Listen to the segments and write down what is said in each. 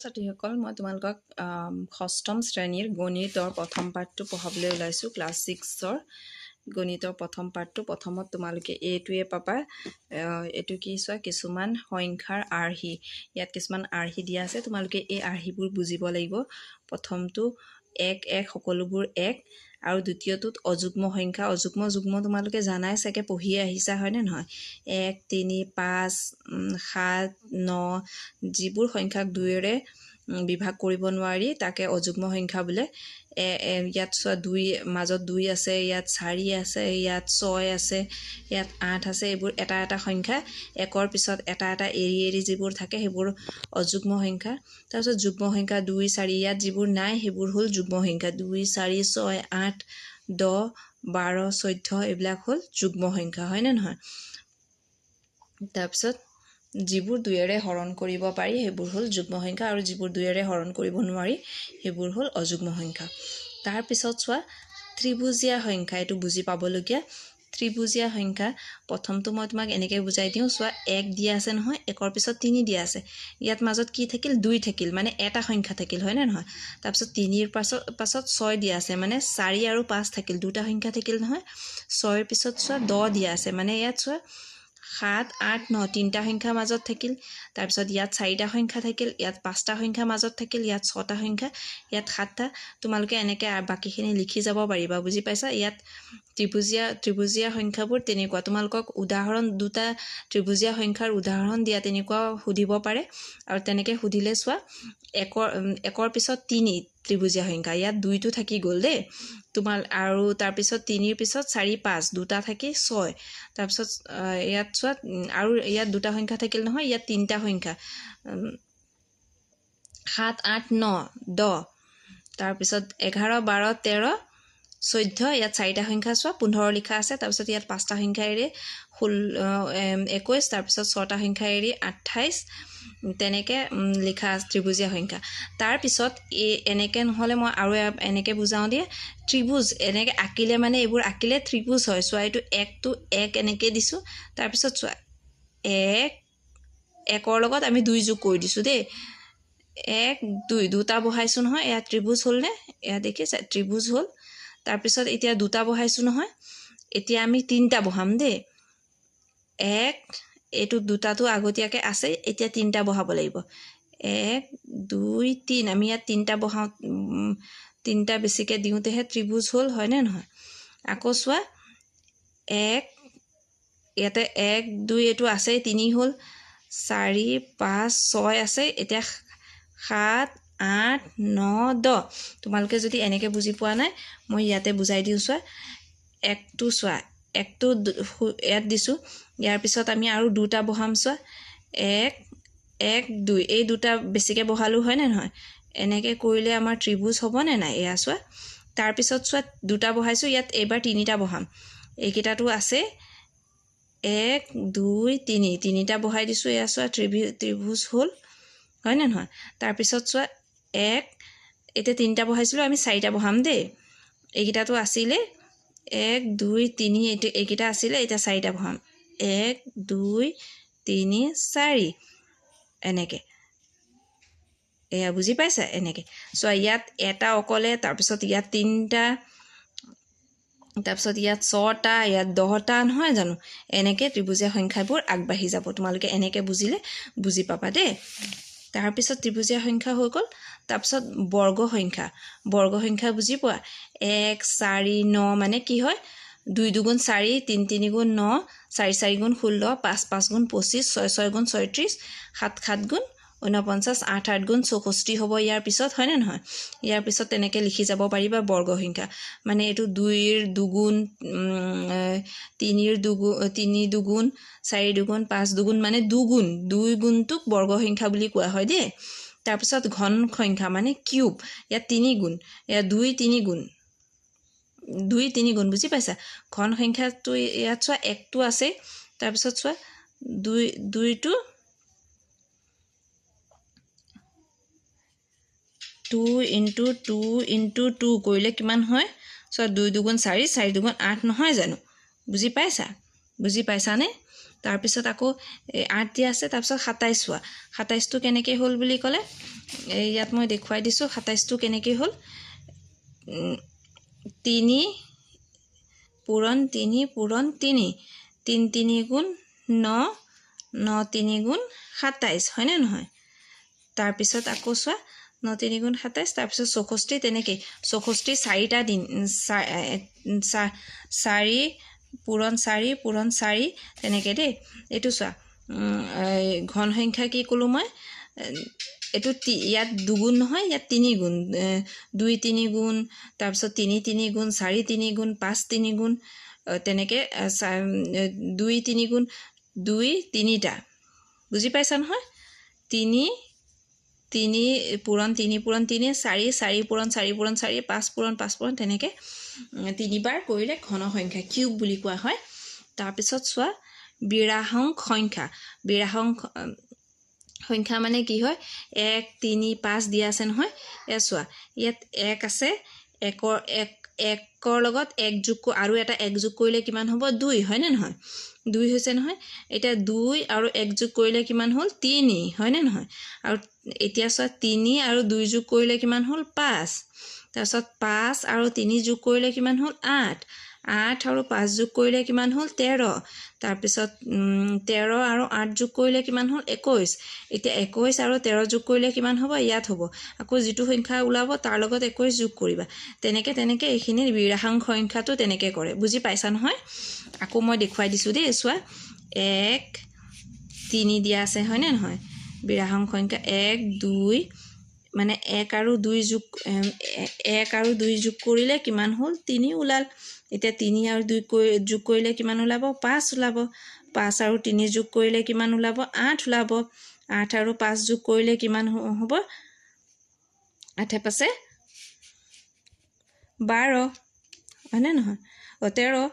ছাত্ৰীসকল মই তোমালোকক ষষ্ঠম শ্ৰেণীৰ গণিতৰ প্ৰথম পাঠটো পঢ়াবলৈ ওলাইছোঁ ক্লাছ 6ৰ গণিতৰ প্ৰথম পাঠটো প্ৰথমত তোমালোকে এইটোৱে পাবা এইটো কি চোৱা কিছুমান সংখ্যাৰ আৰ্হি ইয়াত কিছুমান আৰ্হি দিয়া আছে তোমালোকে এই আৰ্হিবোৰ বুজিব লাগিব প্ৰথমটো 1 1 সকলোবোৰ 1 আৰু দ্বিতীয়টোত অযুগ্ম সংখ্যা অযুগ্ম যুগ্ম তোমালোকে জানাই চাগে পঢ়ি আহিছা হয়নে নহয় 1 3 5 7 9 যিবোৰ সংখ্যাক 2ৰে বিভাগ কৰিব নোৱাৰি তাকে অযুগ্ম সংখ্যা বোলে ইয়াত চোৱা 2 মাজত 2 আছে ইয়াত 4 আছে ইয়াত 6 আছে ইয়াত 8 আছে এইবোৰ এটা এটা সংখ্যা একৰ পিছত এটা এটা এৰি এৰি যিবোৰ থাকে সেইবোৰ অযুগ্ম সংখ্যা তাৰপিছত যুগ্ম সংখ্যা 2 4 ইয়াত যিবোৰ নাই সেইবোৰ হ'ল যুগ্ম সংখ্যা 2 4 6 8 10 12 14 এইবিলাক হ'ল যুগ্ম সংখ্যা হয়নে নহয় তাৰপিছত যিবোৰ 2ৰে হৰণ কৰিব পাৰি সেইবোৰ হ'ল যুগ্ম সংখ্যা আৰু যিবোৰ 2ৰে হৰণ কৰিব নোৱাৰি সেইবোৰ হ'ল অযুগ্ম সংখ্যা তাৰ পিছত চোৱা ত্ৰিভুজীয় সংখ্যা এটো বুজি পাবলগীয়া ত্ৰিভুজীয় সংখ্যা প্ৰথমটো মই তোমাক এনেকৈ বুজাই দিওঁ চোৱা 1 দিয়া আছে নহয় একৰ পিছত 3 দিয়া আছে ইয়াত মাজত কি থাকিল 2 থাকিল মানে এটা সংখ্যা থাকিল হয় নে নহয় তাৰপিছত 3ৰ পাছত 6 দিয়া আছে মানে 4 আৰু 5 থাকিল দুটা সংখ্যা থাকিল নহয় 6ৰ পিছত চোৱা 10 দিয়া আছে মানে ইয়াত চোৱা 7 8 9 তিনটা সংখ্যা মাজত থাকিল তাৰপিছত ইয়াত 4টা সংখ্যা থাকিল ইয়াত 5টা সংখ্যা মাজত থাকিল ইয়াত 6টা সংখ্যা ইয়াত 7টা তোমালোকে এনেকৈ বাকিখিনি লিখি যাব পাৰিবা বুজি পাইছা ইয়াত ত্ৰিভুজীয় সংখ্যাবোৰ তেনেকুৱা তোমালোকক উদাহৰণ দুটা ত্ৰিভুজীয় সংখ্যাৰ উদাহৰণ দিয়া তেনেকুৱা সুধিব পাৰে আৰু তেনেকৈ সুধিলে চোৱা একৰ পিছত 3 ত্ৰিভুজীয় সংখ্যা ইয়াত 2টো থাকি গ'ল দেই তোমাৰ আৰু তাৰপিছত 3ৰ পিছত 4 5 দুটা থাকি 6 তাৰপিছত ইয়াত চোৱা আৰু ইয়াত দুটা সংখ্যা থাকিল নহয় ইয়াত তিনটা সংখ্যা 7 8 9 10 তাৰপিছত 11 12 13 14 ইয়াত 4টা সংখ্যা চোৱা 15 লিখা আছে তাৰপিছত ইয়াত 5টা সংখ্যা এৰি 21 তাৰপিছত 6টা সংখ্যা এৰি 28 তেনেকৈ লিখা ত্ৰিভুজীয় সংখ্যা তাৰপিছত এনেকৈ নহ'লে মই আৰু এনেকৈ বুজাওঁ দিয়ে ত্ৰিভুজ এনেকৈ আঁকিলে মানে এইবোৰ আঁকিলে ত্ৰিভুজ হয় চোৱা এইটো 1টো 1 এনেকৈ দিছোঁ তাৰপিছত চোৱা 1ৰ লগত আমি 2 যোগ কৰি দিছোঁ দেই 1 2 দুটা বহাইছোঁ নহয় এয়া ত্ৰিভুজ হ'লনে এয়া দেখিছা ত্ৰিভুজ হ'ল তাৰপিছত এতিয়া দুটা বহাইছোঁ নহয় এতিয়া আমি 3টা বহাম দেই 1 এইটো দুটাটো আগতীয়াকৈ আছে এতিয়া 3টা বহাব লাগিব 1 2 3 আমি ইয়াত 3টা বহাওঁ 3টা বেছিকৈ দিওঁতেহে ত্ৰিভুজ হ'ল হয়নে নহয় আকৌ চোৱা 1 ইয়াতে 1 2 এইটো আছেই 3 হ'ল 4 5 6 আছে এতিয়া 7 8 9 10 তোমালোকে যদি এনেকৈ বুজি পোৱা নাই মই ইয়াতে বুজাই দিওঁ চোৱা 1টো চোৱা 1টো ইয়াত দিছোঁ ইয়াৰ পিছত আমি আৰু দুটা বহাম চোৱা 1 1 2 এই দুটা বেছিকৈ বহালোঁ হয়নে নহয় এনেকৈ কৰিলে আমাৰ ত্ৰিভুজ হ'বনে নাই এয়া চোৱা তাৰপিছত চোৱা দুটা বহাইছোঁ ইয়াত এইবাৰ 3টা বহাম এইকেইটাটো আছে 1 2 3 3টা বহাই দিছোঁ এয়া চোৱা ত্ৰিভুজ হ'ল হয়নে নহয় তাৰপিছত চোৱা 1 এতিয়া 3টা বহাইছিলোঁ আমি 4টা বহাম দেই এইকেইটাটো আছিলে 1 2 3 এইকেইটা আছিলে এতিয়া 4টা বহাম 1 2 3 4 এনেকৈ এয়া বুজি পাইছা এনেকৈ চোৱা ইয়াত এটা অকলে তাৰপিছত ইয়াত 3টা তাৰপিছত ইয়াত 6টা ইয়াত 10টা নহয় জানো এনেকৈ ত্ৰিভুজীয় সংখ্যাবোৰ আগবাঢ়ি যাব তোমালোকে এনেকৈ বুজিলে বুজি পাবা দেই তাৰপিছত ত্ৰিভুজীয় সংখ্যা হৈ গ'ল তাৰপিছত বৰ্গ সংখ্যা বুজি পোৱা 1 4 9 মানে কি হয় 2 2 গুণ 4 3 3 গুণ 9 4 4 গুণ 16 5 5 গুণ 25 6 6 গুণ 36 7 7 গুণ 49 8 8 গুণ 64 হ'ব ইয়াৰ পিছত হয়নে নহয় ইয়াৰ পিছত তেনেকৈ লিখি যাব পাৰিবা বৰ্গ সংখ্যা মানে এইটো 2ৰ দুগুণ 3ৰ দুগুণ 3 দুগুণ 4 দুগুণ 5 দুগুণ মানে দুগুণ 2 গুণটোক বৰ্গ সংখ্যা বুলি কোৱা হয় দেই তাৰপিছত ঘন সংখ্যা মানে কিউব ইয়াত 3 গুণ ইয়াত 2 3 গুণ 2 3 গুণ বুজি পাইছা ঘন সংখ্যাটো ইয়াত চোৱা 1টো আছে তাৰপিছত চোৱা 2টো 2 × 2 × 2 কৰিলে কিমান হয় চোৱা 2 2 গুণ 4 4 2 গুণ 8 নহয় জানো বুজি পাইছানে তাৰপিছত আকৌ 8 দিয়া আছে তাৰপিছত 27 চোৱা 27টো কেনেকৈ হ'ল বুলি ক'লে ইয়াত মই দেখুৱাই দিছোঁ 27টো কেনেকৈ হ'ল 3 পূৰণ 3 পূৰণ 3 3 3 গুণ 9 9 3 গুণ 27 হয়নে নহয় তাৰপিছত আকৌ চোৱা 9 3 গুণ 27 তাৰপিছত 64 তেনেকৈ 64 4টা দিন 4 পূৰণ 4 পূৰণ 4 তেনেকৈ দেই এইটো চোৱা ঘন সংখ্যা কি ক'লোঁ মই এইটো ইয়াত দুগুণ নহয় ইয়াত 3 গুণ 2 3 গুণ তাৰপিছত 3 3 গুণ 4 3 গুণ 5 3 গুণ তেনেকৈ 2 3 গুণ 2 3টা বুজি পাইছা নহয় 3 3 পূৰণ 3 পূৰণ 3 4 4 পূৰণ 4 পূৰণ 4 5 পূৰণ 5 পূৰণ তেনেকৈ 3বাৰ কৰিলে ঘন সংখ্যা কিউব বুলি কোৱা হয় তাৰপিছত চোৱা বিৰাহং সংখ্যা বিৰাহং সংখ্যা মানে কি হয় 1 3 5 দিয়া আছে নহয় এ চোৱা ইয়াত 1 আছে 1ৰ লগত 1 যোগ আৰু এটা 1 যোগ কৰিলে কিমান হ'ব 2 হয়নে নহয় 2 হৈছে নহয় এতিয়া 2 আৰু 1 যোগ কৰিলে কিমান হ'ল 3 হয়নে নহয় আৰু এতিয়া চোৱা 3 আৰু 2 যোগ কৰিলে কিমান হ'ল 5 তাৰপিছত 5 আৰু 3 যোগ কৰিলে কিমান হ'ল 8 8 আৰু 5 যোগ কৰিলে কিমান হ'ল 13 তাৰপিছত 13 আৰু 8 যোগ কৰিলে কিমান হ'ল 21 এতিয়া 21 আৰু 13 যোগ কৰিলে কিমান হ'ব ইয়াত হ'ব আকৌ যিটো সংখ্যা ওলাব তাৰ লগত 21 যোগ কৰিবা তেনেকৈ এইখিনি বিৰাহাং সংখ্যাটো তেনেকৈ কৰে বুজি পাইছা নহয় আকৌ মই দেখুৱাই দিছোঁ দেই চোৱা 1 3 দিয়া আছে হয়নে নহয় বিৰাহাং সংখ্যা 1 2 মানে 1 আৰু 2 যোগ 1 আৰু 2 যোগ কৰিলে কিমান হ'ল 3 ওলাল এতিয়া 3 আৰু 2 যোগ কৰিলে কিমান ওলাব 5 ওলাব 5 আৰু 3 যোগ কৰিলে কিমান ওলাব 8 ওলাব 8 আৰু 5 যোগ কৰিলে কিমান হ'ব 8 পাছে 12 হয়নে নহয় 13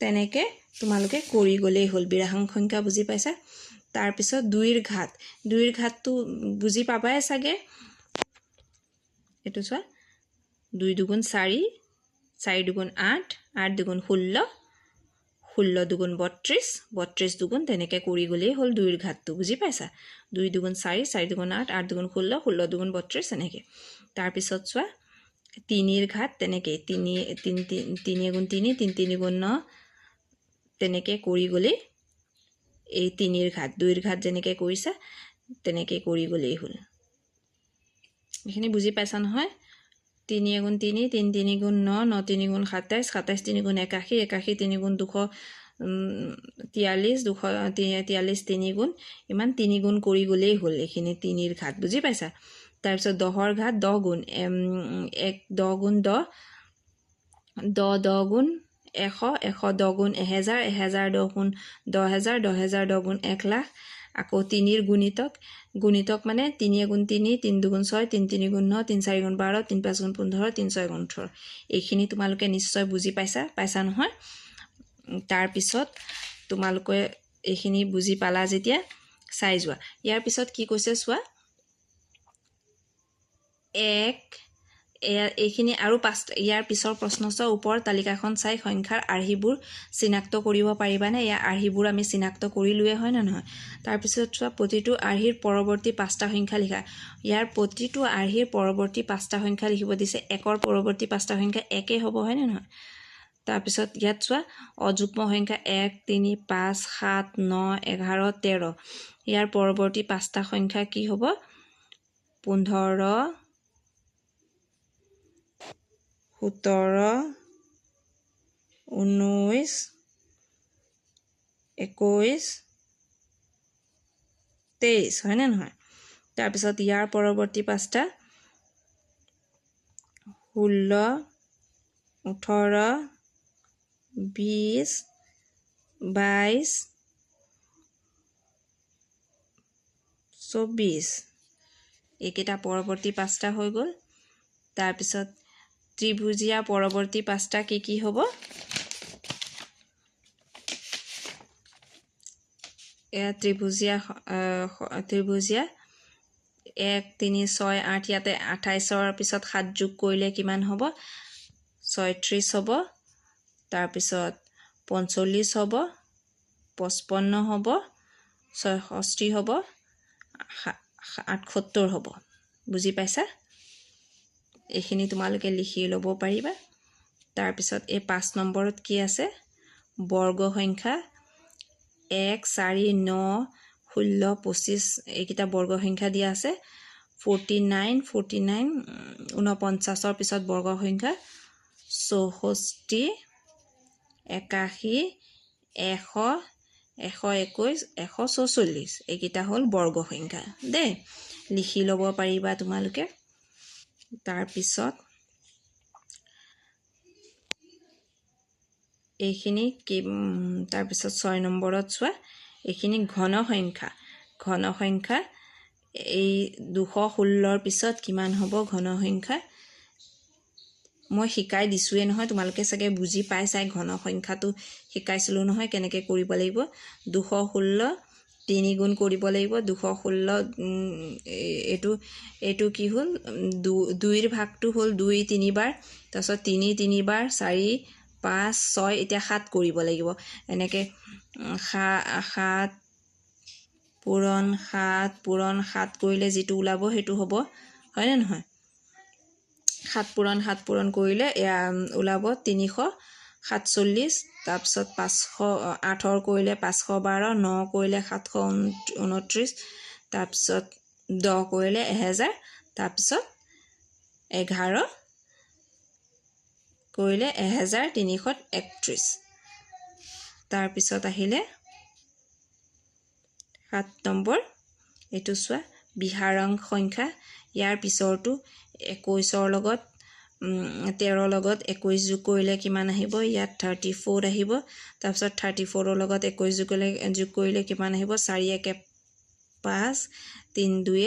তেনেকৈ তোমালোকে কৰি গ'লেই হ'ল বিৰাহাং সংখ্যা বুজি পাইছা তাৰপিছত 2ৰ ঘাতটো বুজি পাবাই চাগে এইটো চোৱা 2 দুগুণ 4 4 দুগুণ 8 8 দুগুণ 16 16 দুগুণ 32 32 দুগুণ তেনেকৈ কৰি গ'লেই হ'ল 2ৰ ঘাতটো বুজি পাইছা 2 দুগুণ 4 4 দুগুণ 8 8 দুগুণ 16 16 দুগুণ 32 এনেকৈ তাৰপিছত চোৱা 3ৰ ঘাত তেনেকৈ 3 গুণ 3 3 3 গুণ 9 তেনেকৈ কৰি গ'লেই এই 3ৰ ঘাত 2ৰ ঘাত যেনেকৈ কৰিছা তেনেকৈ কৰি গ'লেই হ'ল এইখিনি বুজি পাইছা নহয় 3 গুণ 3 3 3 গুণ 9 9 3 গুণ 27 27 3 গুণ 81 81 3 গুণ 243 243 3 গুণ ইমান 3 গুণ কৰি গ'লেই হ'ল এইখিনি 3ৰ ঘাত বুজি পাইছা তাৰপিছত 10ৰ ঘাত 10 গুণ 10 গুণ 10 10 গুণ 100 100 10 গুণ 1000 1000 10 গুণ 10000 10000 10 গুণ 1 লাখ আকৌ 3ৰ গুণিতক মানে 3 গুণ 3 3 দুগুণ 6 3 3 গুণ 9 3 4 গুণ 12 3 5 গুণ 15 3 6 গুণ 18 এইখিনি তোমালোকে নিশ্চয় বুজি পাইছা নহয় তাৰপিছত তোমালোকে এইখিনি বুজি পালা যেতিয়া চাই যোৱা ইয়াৰ পিছত কি কৈছে চোৱা 1 এইখিনি আৰু 5 ইয়াৰ পিছৰ প্ৰশ্ন চোৱা ওপৰৰ তালিকাখন চাই সংখ্যাৰ আৰ্হিবোৰ চিনাক্ত কৰিব পাৰিবানে ইয়াৰ আৰ্হিবোৰ আমি চিনাক্ত কৰিলোৱে হয় নে নহয় তাৰপিছত চোৱা প্ৰতিটো আৰ্হিৰ পৰৱৰ্তী 5টা সংখ্যা লিখা ইয়াৰ প্ৰতিটো আৰ্হিৰ পৰৱৰ্তী 5টা সংখ্যা লিখিব দিছে 1ৰ পৰৱৰ্তী 5টা সংখ্যা 1 হ'ব হয় নে নহয় তাৰপিছত ইয়াত চোৱা অযুগ্ম সংখ্যা 1 3 5 7 9 11 13 ইয়াৰ পৰৱৰ্তী 5টা সংখ্যা কি হ'ব 15 17 19 21 23 হয়নে নহয় তাৰপিছত ইয়াৰ পৰৱৰ্তী 5টা 16 18 20 22 24 এইকেইটা পৰৱৰ্তী 5টা হৈ গ'ল তাৰপিছত ত্ৰিভুজীয়া পৰৱৰ্তী 5টা কি হ'ব এয়া ত্ৰিভুজীয়া 1 3 6 8 ইয়াতে 28ৰ পিছত 7 যোগ কৰিলে কিমান হ'ব 36 হ'ব তাৰপিছত 45 হ'ব, 55 হ'ব, 66 হ'ব, 78 হ'ব। বুজি পাইছা? এইখিনি তোমালোকে লিখি ল'ব পাৰিবা। তাৰপিছত এই 5 নম্বৰত কি আছে? বৰ্গ সংখ্যা 1, 4, 9, 16, 25 এইকেইটা বৰ্গ সংখ্যা দিয়া আছে। 49, 49 পিছত বৰ্গ সংখ্যা 64, 81, 100, 121, 144 এইকেইটা হ'ল বৰ্গ সংখ্যা দেই। লিখি ল'ব পাৰিবা তোমালোকে। তাৰপিছত এইখিনি কি তাৰপিছত 6 নম্বৰত চোৱা, এইখিনি ঘন সংখ্যা। ঘন সংখ্যা এই 216 পিছত কিমান হ'ব ঘন সংখ্যা? মই শিকাই দিছোঁৱে নহয়, তোমালোকে চাগে বুজি পাইছাই। ঘন সংখ্যাটো শিকাইছিলোঁ নহয় কেনেকৈ কৰিব লাগিব। 216 3 গুণ কৰিব লাগিব। 216 এইটো কি হ'ল? 2ৰ ভাগটো হ'ল 2 3 বাৰ, তাৰপিছত 3 3 বাৰ, 4 5 6 এতিয়া 7 কৰিব লাগিব। এনেকৈ 7 পূৰণ 7 কৰিলে যিটো ওলাব সেইটো হ'ব, হয়নে নহয়? 7 পূৰণ কৰিলে এয়া ওলাব 347। তাৰপিছত 508 কৰিলে 512, 9 কৰিলে 729, তাৰপিছত 10 কৰিলে 1000, তাৰপিছত 11 কৰিলে 1331। তাৰপিছত আহিলে 7 নম্বৰ, এইটো চোৱা বিহাৰং সংখ্যা। ইয়াৰ পিছৰটো 21ৰ লগত 13ৰ লগত 21 যোগ কৰিলে কিমান আহিব? ইয়াত 34 আহিব। তাৰপিছত 34ৰ লগত 21 যোগ কৰিলে কিমান আহিব? 4 1 5, 3 2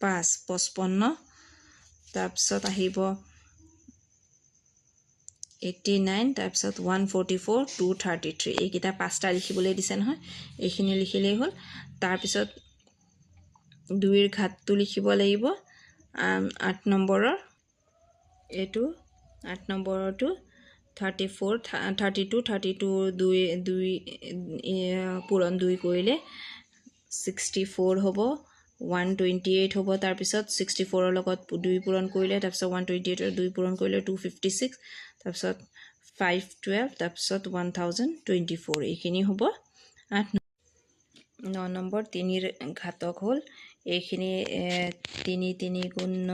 5, 55। তাৰপিছত আহিব 89, তাৰপিছত 144, 233 এইকেইটা 5টা লিখিবলৈ দিছে নহয়, এইখিনি লিখিলেই হ'ল। তাৰপিছত 2ৰ ঘাতটো লিখিব লাগিব 8 নম্বৰৰ। এইটো 8 নম্বৰটো 32 পূৰণ 2 কৰিলে 64 হ'ব, 128 হ'ব। তাৰপিছত 64ৰ লগত 2 পূৰণ কৰিলে, তাৰপিছত 128ৰ 2 পূৰণ কৰিলে 256, তাৰপিছত 512, তাৰপিছত 1024 এইখিনি হ'ব 8। 9 নম্বৰ 3ৰ ঘাতক হ'ল এইখিনি 3 3 গুণ 9,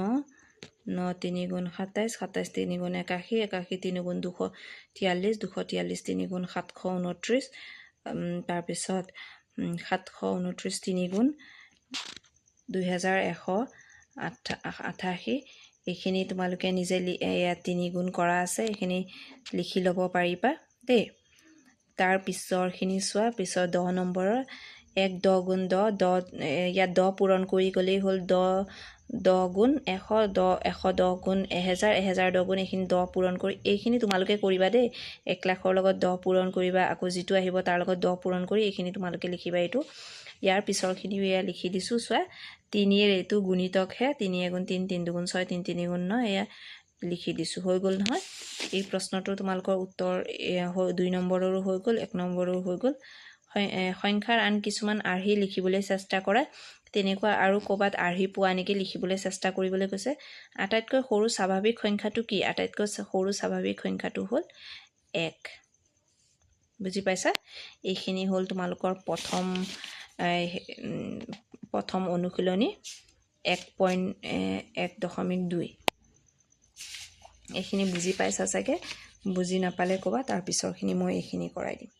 9 3 গুণ 27, 27 3 গুণ 81, 81 3 গুণ 243, 243 3 গুণ 729, তাৰপিছত 729 3 গুণ 2188। এইখিনি তোমালোকে নিজে ইয়াত 3 গুণ কৰা আছে, এইখিনি লিখি ল'ব পাৰিবা দেই। তাৰ পিছৰখিনি চোৱা, পিছৰ 10 নম্বৰৰ 1 10 গুণ 10, ইয়াত 10 পূৰণ কৰি গ'লেই হ'ল। 10 গুণ 100, 110 গুণ 1000, 1010 গুণ এইখিনি 10 পূৰণ কৰি এইখিনি তোমালোকে কৰিবা দেই। 1 লাখৰ লগত 10 পূৰণ কৰিবা, আকৌ যিটো আহিব তাৰ লগত 10 পূৰণ কৰি এইখিনি তোমালোকে লিখিবা এইটো। ইয়াৰ পিছৰখিনিও এয়া লিখি দিছোঁ চোৱা। 3ৰ এইটো গুণিতকহে, 3 গুণ 3, 3 গুণ 6, 3 3 গুণ 9 এয়া লিখি দিছোঁ। হৈ গ'ল নহয়। এই প্ৰশ্নটো তোমালোকৰ উত্তৰ 2 নম্বৰৰো হৈ গ'ল, 1 নম্বৰৰো হৈ গ'ল। সংখ্যাৰ আন কিছুমান আৰ্হি লিখিবলৈ চেষ্টা কৰা। তেনেকুৱা আৰু ক'ৰবাত আৰ্হি পোৱা নেকি লিখিবলৈ চেষ্টা কৰিবলৈ কৈছে। আটাইতকৈ সৰু স্বাভাৱিক সংখ্যাটো কি? আটাইতকৈ সৰু স্বাভাৱিক সংখ্যাটো হ'ল 1। বুজি পাইছা? এইখিনি হ'ল তোমালোকৰ প্ৰথম অনুশীলনী 1.1.2। এইখিনি বুজি পাইছা চাগে? বুজি নাপালে ক'বা, তাৰ পিছৰখিনি মই এইখিনি কৰাই দিম।